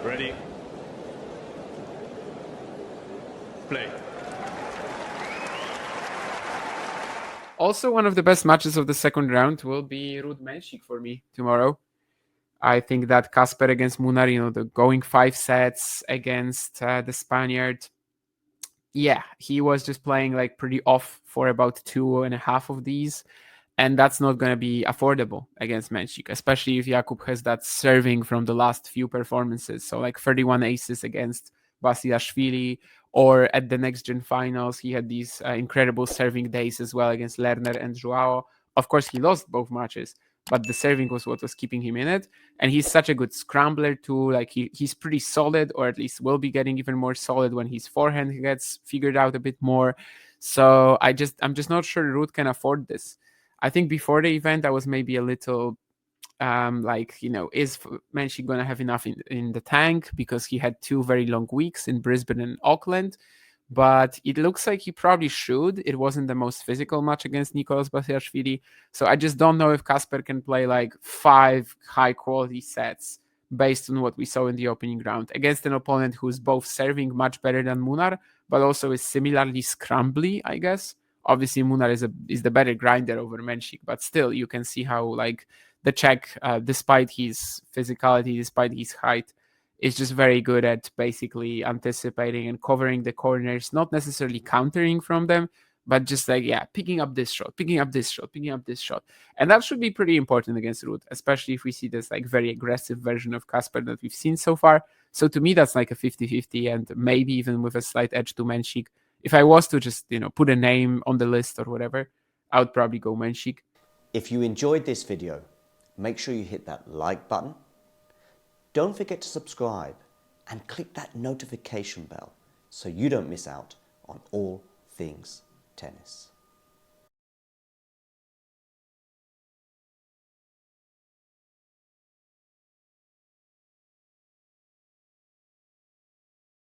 Ready. Play. Also, one of the best matches of the second round will be Ruud Mensik for me tomorrow. I think that Casper against Munar, the going 5 sets against the Spaniard. Yeah, he was just playing like pretty off for about 2.5 of these. And that's not going to be affordable against Mensik, especially if Jakub has that serving from the last few performances. So, like 31 aces against Basilashvili, or at the next gen finals, he had these incredible serving days as well against Lerner and Joao. Of course, he lost both matches, but the serving was what was keeping him in it. And he's such a good scrambler too. Like he's pretty solid, or at least will be getting even more solid when his forehand gets figured out a bit more. So I'm just not sure Ruud can afford this. I think before the event, I was maybe a little is Menchik going to have enough in the tank, because he had 2 very long weeks in Brisbane and Auckland. But it looks like he probably should. It wasn't the most physical match against Nicolas Basilashvili. So I just don't know if Casper can play like 5 high quality sets based on what we saw in the opening round against an opponent who's both serving much better than Munar, but also is similarly scrambly, I guess. Obviously, Munar is the better grinder over Menchik, but still, you can see how like the Czech, despite his physicality, despite his height, is just very good at basically anticipating and covering the corners, not necessarily countering from them, but just like, yeah, picking up this shot, picking up this shot, picking up this shot. And that should be pretty important against Ruud, especially if we see this like very aggressive version of Casper that we've seen so far. So to me, that's like a 50-50, and maybe even with a slight edge to Menchik. If I was to just, put a name on the list or whatever, I would probably go Menchik. If you enjoyed this video, make sure you hit that like button. Don't forget to subscribe and click that notification bell so you don't miss out on all things tennis.